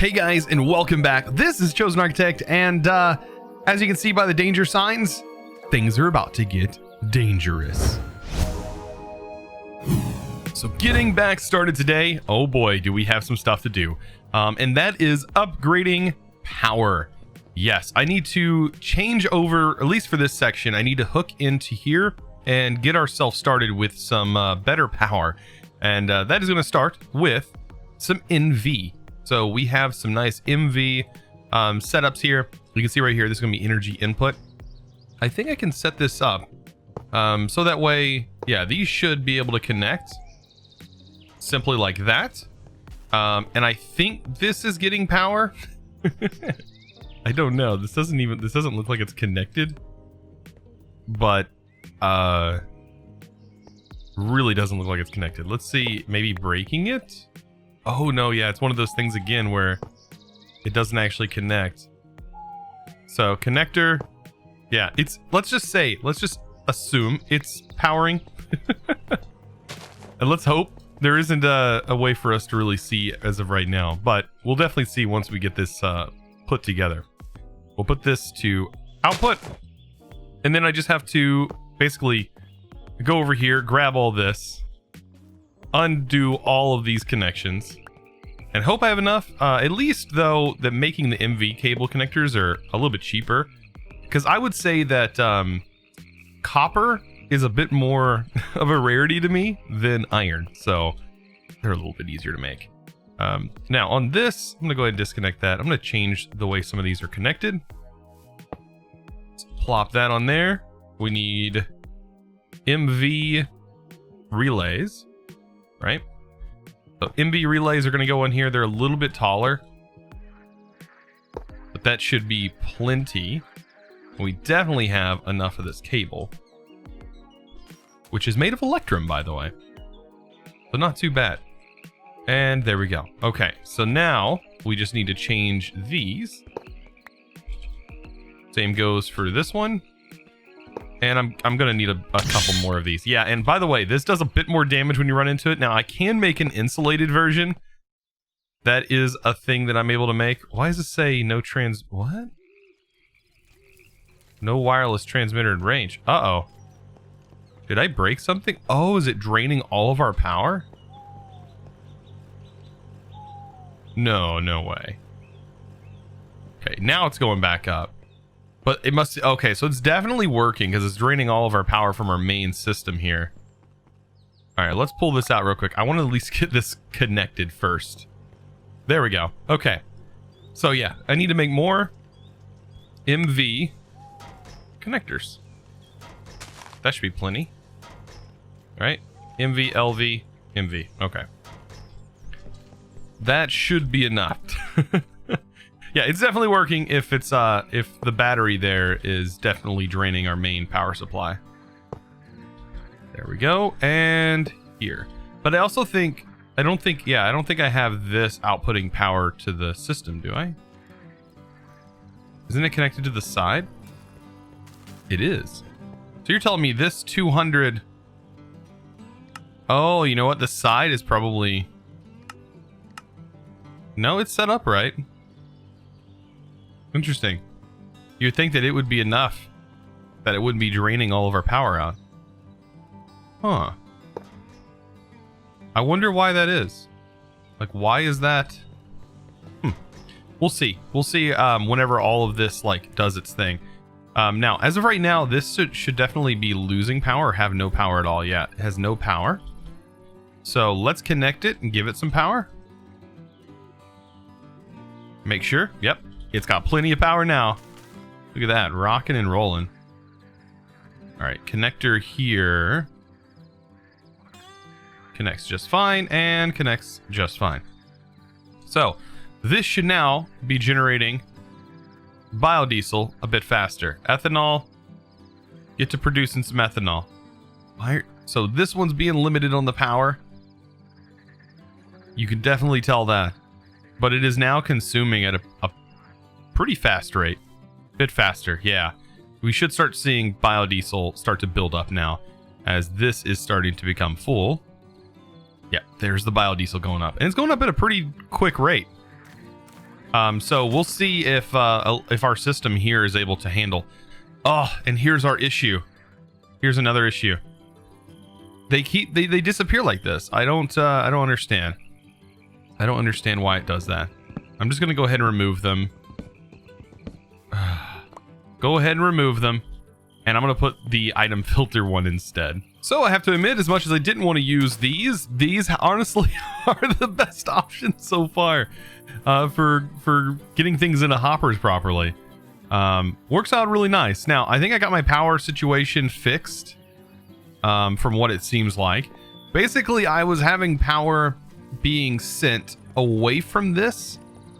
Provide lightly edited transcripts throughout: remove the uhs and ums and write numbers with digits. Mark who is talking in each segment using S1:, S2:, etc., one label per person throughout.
S1: Hey guys, and welcome back. This is ChosenArchitect, and as you can see by the danger signs, things are about to get dangerous. So getting back started today, oh boy, do we have some stuff to do. And that is upgrading power. Yes, I need to change over, at least for this section, I need to hook into here and get ourselves started with some better power. And that is going to start with some NV. So we have some nice MV setups here. You can see right here, this is going to be energy input. I think I can set this up so that way, yeah, these should be able to connect simply like that. And I think this is getting power. I don't know. This doesn't look like it's connected, but really doesn't look like it's connected. Let's see, maybe breaking it. Oh no, yeah, it's one of those things again where it doesn't actually connect. So connector, yeah, let's just assume it's powering. And let's hope there isn't a way for us to really see as of right now, but we'll definitely see once we get this put together. We'll put this to output, and then I just have to basically go over here, grab all this, undo all of these connections, and hope I have enough. At least though that making the MV cable connectors are a little bit cheaper, because I would say that copper is a bit more of a rarity to me than iron, so they're a little bit easier to make. Now on this, I'm gonna go ahead and disconnect that. I'm gonna change the way some of these are connected. Let's plop that on there. We need MV relays, right? So MV relays are going to go in here. They're a little bit taller, but that should be plenty. We definitely have enough of this cable, which is made of electrum, by the way, so not too bad. And there we go. Okay, so now we just need to change these. Same goes for this one. And I'm going to need a couple more of these. Yeah, and by the way, this does a bit more damage when you run into it. Now, I can make an insulated version. That is a thing that I'm able to make. Why does it say no what? No wireless transmitter in range. Uh-oh. Did I break something? Oh, is it draining all of our power? No, no way. Okay, now it's going back up. But it must, okay, so it's definitely working because it's draining all of our power from our main system here. All right, let's pull this out real quick. I want to at least get this connected first. There we go. Okay. So yeah, I need to make more MV connectors. That should be plenty. All right, MV, LV, MV. Okay. That should be enough. Yeah, it's definitely working if it's if the battery there is definitely draining our main power supply. There we go, and here. But I also think I don't think I have this outputting power to the system, do I? Isn't it connected to the side? It is. So you're telling me this 200. Oh, you know what? The side is probably, no, it's set up right. Interesting. You'd think that it would be enough, that it wouldn't be draining all of our power out. Huh. I wonder why that is. Like, why is that? We'll see. We'll see whenever all of this like does its thing. Now, as of right now, this should definitely be losing power or have no power at all yet. It has no power. So let's connect it and give it some power. Make sure. Yep. It's got plenty of power now. Look at that, rocking and rolling. All right, connector here. Connects just fine and connects just fine. So this should now be generating biodiesel a bit faster. Ethanol, get to producing some ethanol. So this one's being limited on the power. You can definitely tell that. But it is now consuming at a pretty fast rate. Bit faster, yeah. We should start seeing biodiesel start to build up now as this is starting to become full. Yeah, there's the biodiesel going up. And it's going up at a pretty quick rate. So we'll see if our system here is able to handle. Oh, and here's our issue. Here's another issue. They disappear like this. I don't understand. I don't understand why it does that. I'm just gonna go ahead and remove them. Go ahead and remove them. And I'm gonna put the item filter one instead. So I have to admit, as much as I didn't want to use these honestly are the best options so far for getting things into hoppers properly. Works out really nice. Now, I think I got my power situation fixed from what it seems like. Basically, I was having power being sent away from this.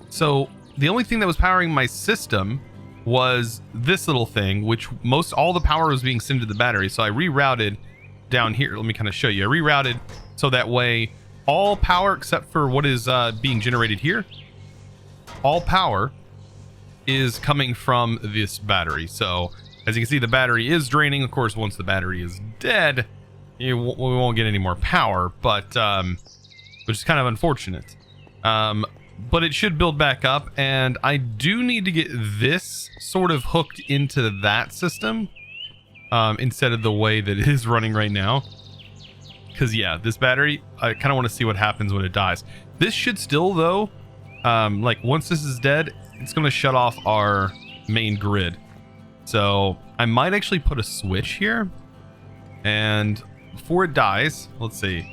S1: So the only thing that was powering my system was this little thing, which all the power was being sent to the battery. So I rerouted down here. Let me kind of show you. I rerouted so that way all power except for what is being generated here, all power is coming from this battery. So as you can see, the battery is draining. Of course, once the battery is dead, we won't get any more power, but which is kind of unfortunate. But it should build back up, and I do need to get this sort of hooked into that system instead of the way that it is running right now. Because yeah, this battery, I kind of want to see what happens when it dies. This should still, though, like once this is dead, it's going to shut off our main grid. So I might actually put a switch here, and before it dies, let's see.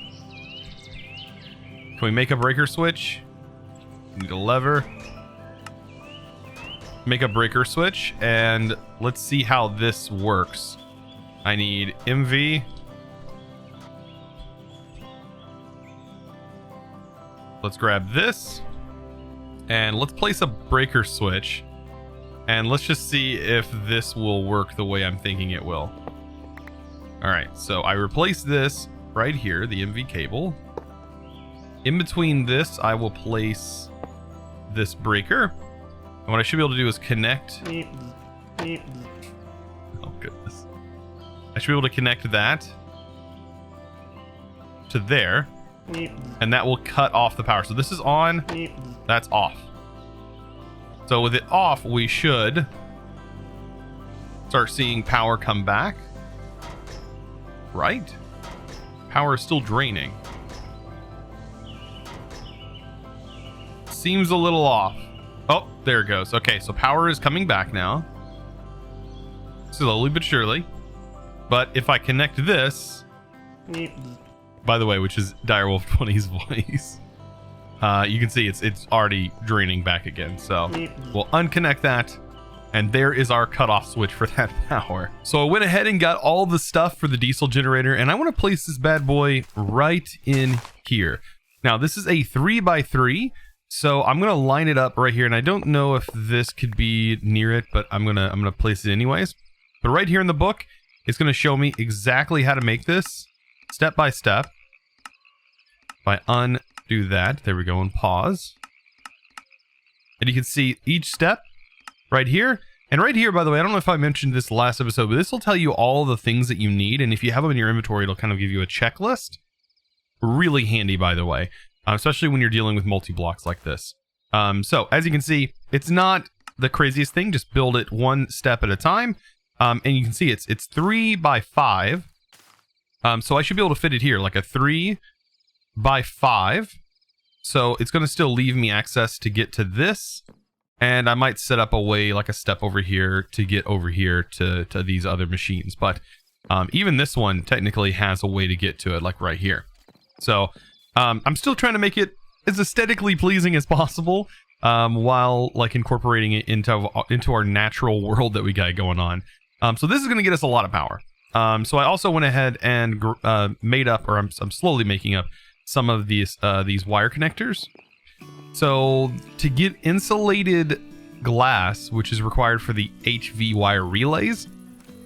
S1: Can we make a breaker switch? Need a lever. Make a breaker switch, and let's see how this works. I need MV. Let's grab this, and let's place a breaker switch, and let's just see if this will work the way I'm thinking it will. All right, so I replace this right here, the MV cable. In between this, I will place this breaker, and what I should be able to do is connect. Oh goodness! I should be able to connect that to there, and that will cut off the power. So this is on, that's off. So with it off, we should start seeing power come back, right? Power is still draining. Seems a little off. Oh, there it goes. Okay, so power is coming back now. Slowly but surely. But if I connect this, by the way, which is Direwolf 20's voice, you can see it's already draining back again. So we'll unconnect that, and there is our cutoff switch for that power. So I went ahead and got all the stuff for the diesel generator, and I want to place this bad boy right in here. Now this is a 3x3. So I'm gonna line it up right here, and I don't know if this could be near it, but I'm gonna place it anyways. But right here in the book, it's gonna show me exactly how to make this step by step. If I undo that, there we go, and pause. And you can see each step right here. And right here, by the way, I don't know if I mentioned this last episode, but this will tell you all the things that you need. And if you have them in your inventory, it'll kind of give you a checklist. Really handy, by the way. Especially when you're dealing with multi-blocks like this. So as you can see, it's not the craziest thing. Just build it one step at a time. And you can see it's 3x5. So I should be able to fit it here like a 3x5. So it's going to still leave me access to get to this. And I might set up a way like a step over here to get over here to these other machines. But even this one technically has a way to get to it, like right here. So I'm still trying to make it as aesthetically pleasing as possible, while like incorporating it into our natural world that we got going on. So this is going to get us a lot of power. So I also went ahead and made up, or I'm slowly making up some of these wire connectors. So to get insulated glass, which is required for the HV wire relays,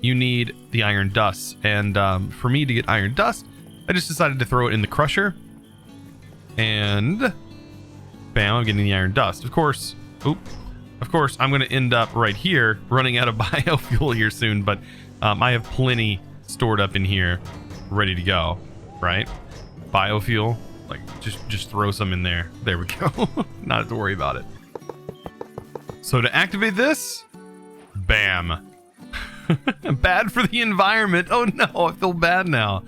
S1: you need the iron dust. And for me to get iron dust, I just decided to throw it in the crusher. And bam, I'm getting the iron dust. Of course, I'm going to end up right here running out of biofuel here soon, but I have plenty stored up in here ready to go, right? Biofuel, like just throw some in there. There we go. Not have to worry about it. So to activate this, bam. Bad for the environment. Oh no, I feel bad now.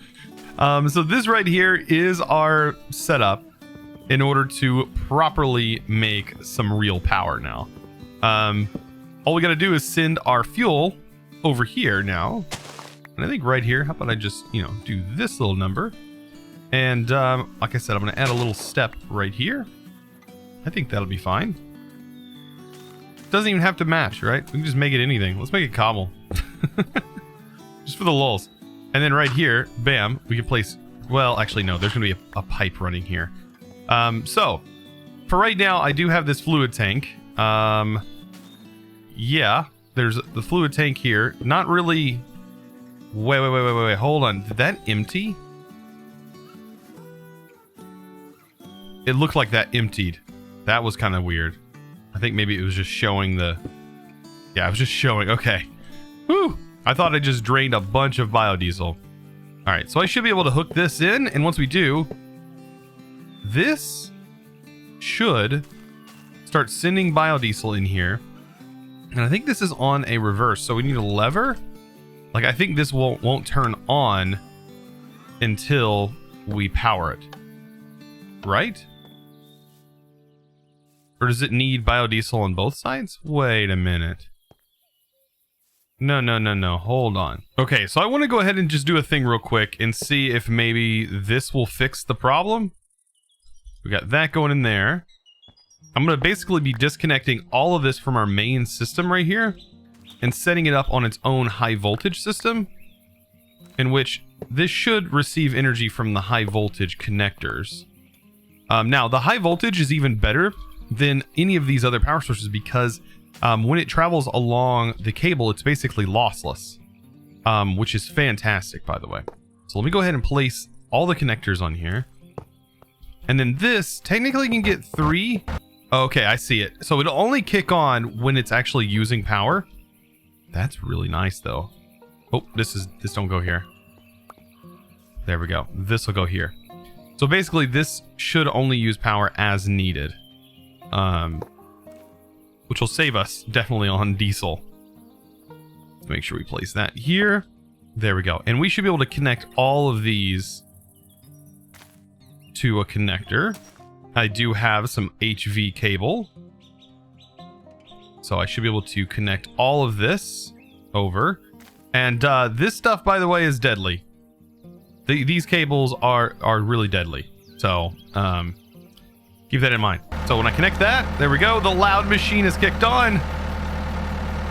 S1: So this right here is our setup in order to properly make some real power now. All we got to do is send our fuel over here now. And I think right here, how about I just, do this little number. And like I said, I'm going to add a little step right here. I think that'll be fine. Doesn't even have to match, right? We can just make it anything. Let's make it cobble. Just for the lulz. And then right here, bam, we can place... Well, actually, no. There's going to be a pipe running here. So, for right now, I do have this fluid tank. Yeah, there's the fluid tank here. Not really... Wait. Hold on. Did that empty? It looked like that emptied. That was kind of weird. I think maybe it was just showing the... Yeah, it was just showing. Okay. Whew. I thought I just drained a bunch of biodiesel. All right, so I should be able to hook this in. And once we do, this should start sending biodiesel in here. And I think this is on a reverse. So we need a lever. Like, I think this won't turn on until we power it. Right? Or does it need biodiesel on both sides? Wait a minute. No. Hold on. Okay, so I want to go ahead and just do a thing real quick and see if maybe this will fix the problem. We got that going in there. I'm going to basically be disconnecting all of this from our main system right here and setting it up on its own high voltage system, in which this should receive energy from the high voltage connectors. Now, the high voltage is even better than any of these other power sources because when it travels along the cable, it's basically lossless, which is fantastic, by the way. So let me go ahead and place all the connectors on here. And then this technically can get 3. Okay, I see it. So it'll only kick on when it's actually using power. That's really nice, though. Oh, this don't go here. There we go. This will go here. So basically, this should only use power as needed. Which will save us definitely on diesel. Let's make sure we place that here. There we go. And we should be able to connect all of these to a connector. I do have some HV cable. So I should be able to connect all of this over. And this stuff, by the way, is deadly. These cables are really deadly. So, keep that in mind. So when I connect that, there we go. The loud machine is kicked on.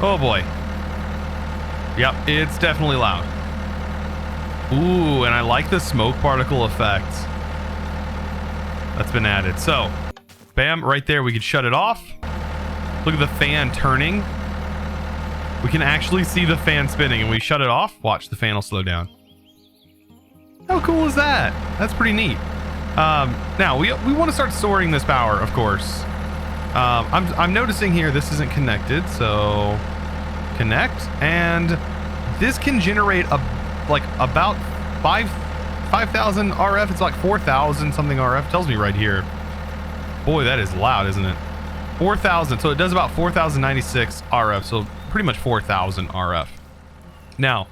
S1: Oh boy. Yep, it's definitely loud. Ooh, and I like the smoke particle effect. That's been added. So, bam, right there, we can shut it off. Look at the fan turning. We can actually see the fan spinning, and we shut it off. Watch, the fan will slow down. How cool is that? That's pretty neat. Now we want to start storing this power, of course. I'm noticing here this isn't connected, so connect, and this can generate about 5,000 RF. It's like 4,000 something RF. It tells me right here. Boy, that is loud, isn't it? 4,000. So it does about 4,096 RF. So pretty much 4,000 RF. Now,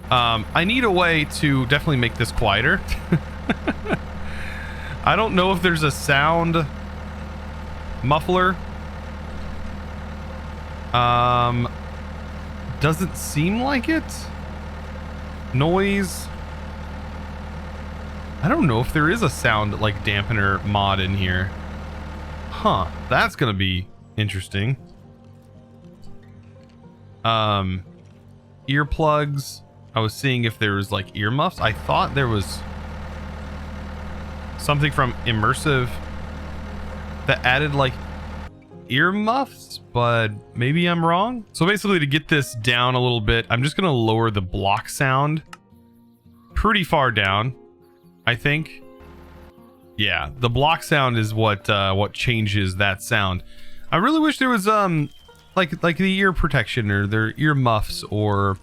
S1: I need a way to definitely make this quieter. I don't know if there's a sound muffler. Doesn't seem like it. Noise. I don't know if there is a sound like dampener mod in here. Huh, that's gonna be interesting. Earplugs. I was seeing if there was like earmuffs. I thought there was something from Immersive that added like earmuffs, but maybe I'm wrong. So basically, to get this down a little bit, I'm just gonna lower the block sound pretty far down, I think. Yeah, the block sound is what changes that sound. I really wish there was like the ear protection or their ear muffs or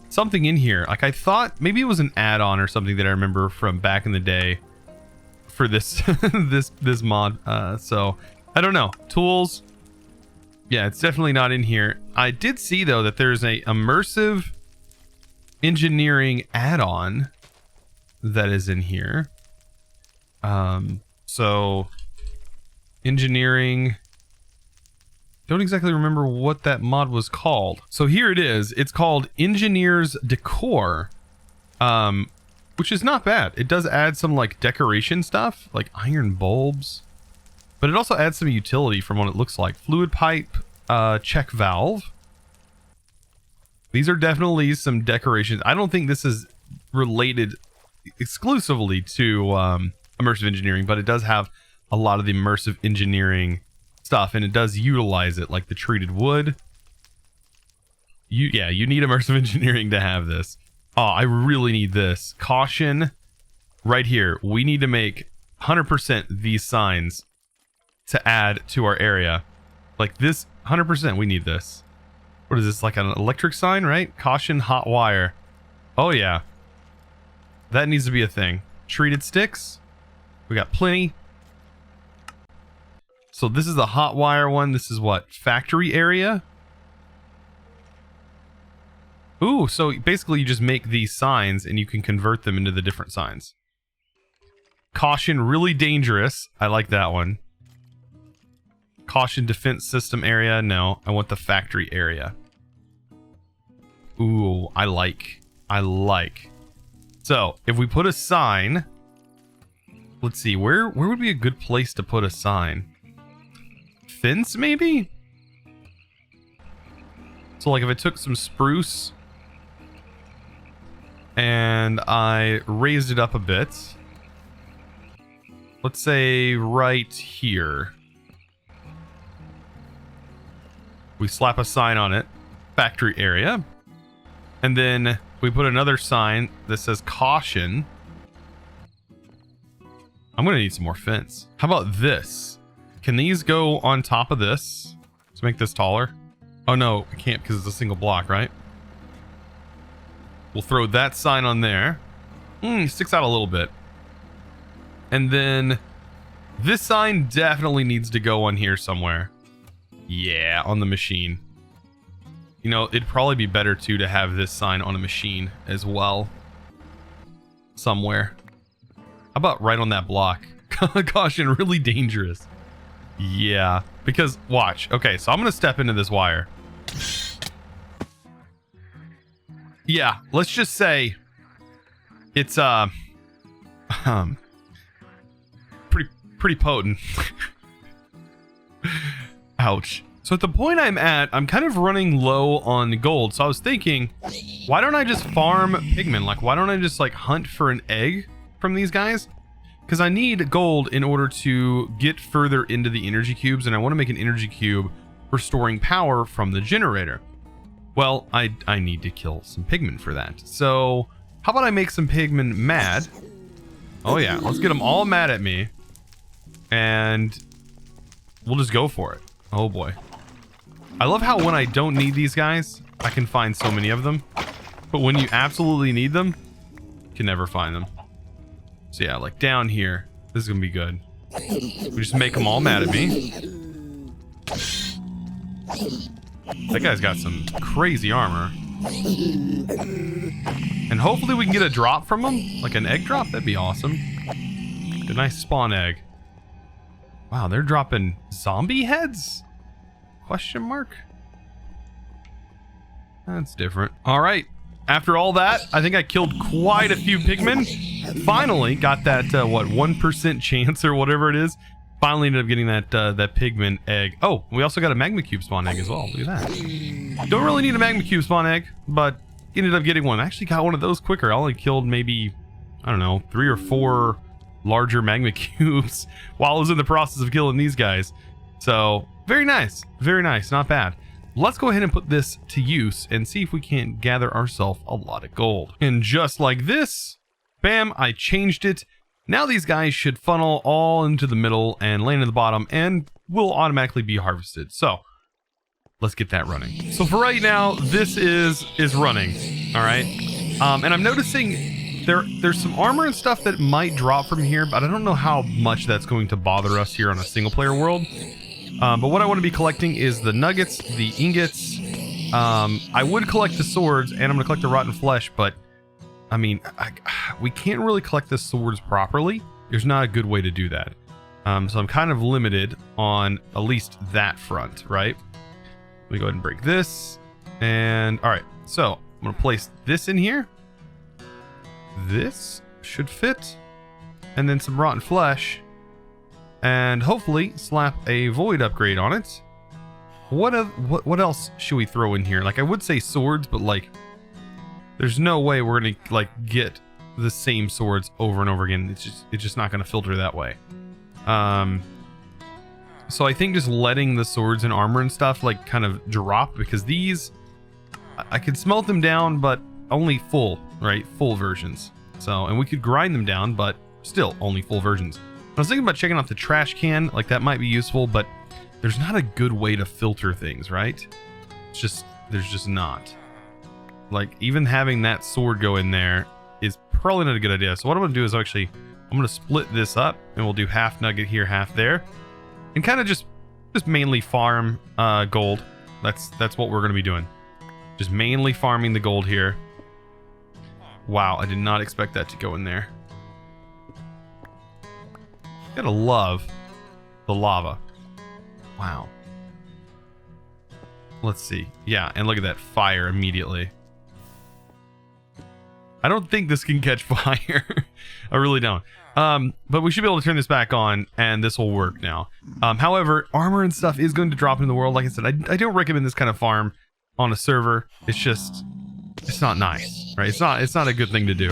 S1: something in here. Like, I thought maybe it was an add-on or something that I remember from back in the day for this this mod. So I don't know. Tools. Yeah, it's definitely not in here. I did see, though, that there's a immersive engineering add-on that is in here. So engineering, don't exactly remember what that mod was called. So here it is. It's called Engineer's Decor, which is not bad. It does add some like decoration stuff, like iron bulbs, but it also adds some utility from what it looks like. Fluid pipe, check valve. These are definitely some decorations. I don't think this is related exclusively to immersive engineering, but it does have a lot of the immersive engineering stuff, and it does utilize it, like the treated wood. You need immersive engineering to have this. Oh, I really need this. Caution right here. We need to make 100% these signs to add to our area. Like this, 100%, we need this. What is this, like an electric sign, right? Caution, hot wire. Oh yeah. That needs to be a thing. Treated sticks. We got plenty. So this is the hot wire one. This is what? Factory area? Ooh, so basically you just make these signs and you can convert them into the different signs. Caution, really dangerous. I like that one. Caution, defense system area. No, I want the factory area. Ooh, I like. So if we put a sign, let's see, where would be a good place to put a sign? Fence, maybe? So like if I took some spruce and I raised it up a bit, let's say right here, we slap a sign on it, factory area, and then we put another sign that says caution. I'm gonna need some more fence. How about this? Can these go on top of this? Let's make this taller. Oh no, I can't because it's a single block, right? We'll throw that sign on there. It sticks out a little bit. And then this sign definitely needs to go on here somewhere. Yeah, on the machine. You know, it'd probably be better too to have this sign on a machine as well. Somewhere. How about right on that block? Caution, really dangerous. Yeah, because watch. Okay, so I'm gonna step into this wire. Yeah, let's just say it's pretty potent. Ouch. So at the point I'm at, I'm kind of running low on gold. So I was thinking, why don't I just farm pigmen? Like, why don't I just like hunt for an egg from these guys? Because I need gold in order to get further into the energy cubes, and I want to make an energy cube for storing power from the generator. Well, I need to kill some pigmen for that. So how about I make some pigmen mad? Oh yeah, let's get them all mad at me, and we'll just go for it. Oh boy. I love how when I don't need these guys, I can find so many of them. But when you absolutely need them, you can never find them. So yeah, like down here, this is gonna be good. We just make them all mad at me. That guy's got some crazy armor. And hopefully we can get a drop from him, like an egg drop. That'd be awesome. A nice spawn egg. Wow, they're dropping zombie heads? Question mark? That's different. All right. After all that, I think I killed quite a few pigmen. Finally got that, what, 1% chance or whatever it is. Finally ended up getting that that pigman egg. Oh, we also got a Magma Cube spawn egg as well. Look at that. Don't really need a Magma Cube spawn egg, but ended up getting one. I actually got one of those quicker. I only killed maybe, I don't know, 3 or 4 larger Magma Cubes while I was in the process of killing these guys. So, very nice. Very nice. Not bad. Let's go ahead and put this to use and see if we can't gather ourselves a lot of gold. And just like this, bam, I changed it. Now these guys should funnel all into the middle and land in the bottom and will automatically be harvested. So let's get that running. So for right now, this is running. All right. And I'm noticing there's some armor and stuff that might drop from here, but I don't know how much that's going to bother us here on a single player world. But what I want to be collecting is the nuggets, the ingots. I would collect the swords, and I'm going to collect the rotten flesh, but I mean, we can't really collect the swords properly. There's not a good way to do that. So I'm kind of limited on at least that front, right? Let me go ahead and break this. And all right, so I'm going to place this in here. This should fit. And then some rotten flesh. And hopefully slap a void upgrade on it. What else should we throw in here? Like, I would say swords, but like, there's no way we're gonna like get the same swords over and over again. It's just not gonna filter that way. So I think just letting the swords and armor and stuff like kind of drop, because these I could smelt them down, but only full, right? Full versions. So, and we could grind them down, but still only full versions. I was thinking about checking out the trash can, like that might be useful, but there's not a good way to filter things, right? It's just, there's just not. Like, even having that sword go in there is probably not a good idea. So what I'm going to do is actually, I'm going to split this up, and we'll do half nugget here, half there. And kind of just mainly farm gold. That's what we're going to be doing. Just mainly farming the gold here. Wow, I did not expect that to go in there. Gotta love the lava. Wow. Let's see. Yeah, and look at that fire immediately. I don't think this can catch fire. I really don't. But we should be able to turn this back on, and this will work now. However, armor and stuff is going to drop into the world. Like I said, I don't recommend this kind of farm on a server. It's just, it's not nice, right? It's not a good thing to do.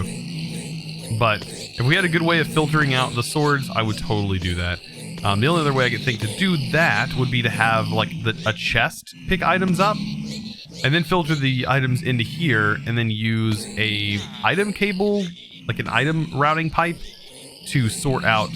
S1: But if we had a good way of filtering out the swords, I would totally do that. The only other way I could think to do that would be to have like a chest pick items up, and then filter the items into here, and then use a item cable, like an item routing pipe, to sort out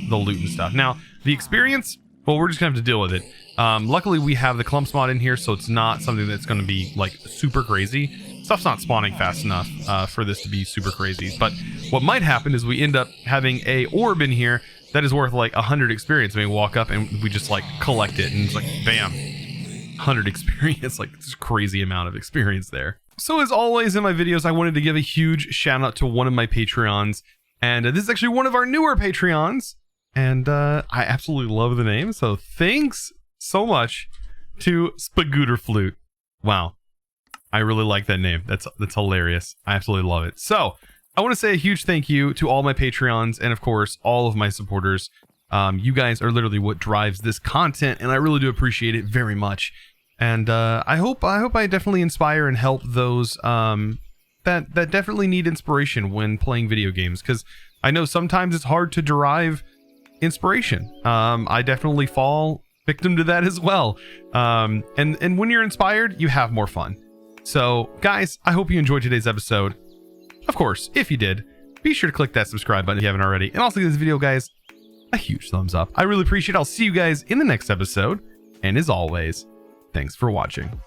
S1: the loot and stuff. Now, the experience, well, we're just gonna have to deal with it. Luckily, we have the clumps mod in here, so it's not something that's gonna be like super crazy. Stuff's not spawning fast enough for this to be super crazy. But what might happen is we end up having a orb in here that is worth like 100 experience. I mean, walk up and we just like collect it, and it's like, bam, 100 experience. Like, it's a crazy amount of experience there. So as always in my videos, I wanted to give a huge shout out to one of my Patreons. And this is actually one of our newer Patreons. And I absolutely love the name. So thanks so much to Spagooter Flute. Wow. I really like that name. That's hilarious. I absolutely love it. So I want to say a huge thank you to all my Patreons, and of course, all of my supporters. You guys are literally what drives this content, and I really do appreciate it very much. And I hope I definitely inspire and help those that definitely need inspiration when playing video games, because I know sometimes it's hard to derive inspiration. I definitely fall victim to that as well. And when you're inspired, you have more fun. So guys, I hope you enjoyed today's episode. Of course, if you did, be sure to click that subscribe button if you haven't already. And also give this video, guys, a huge thumbs up. I really appreciate it. I'll see you guys in the next episode. And as always, thanks for watching.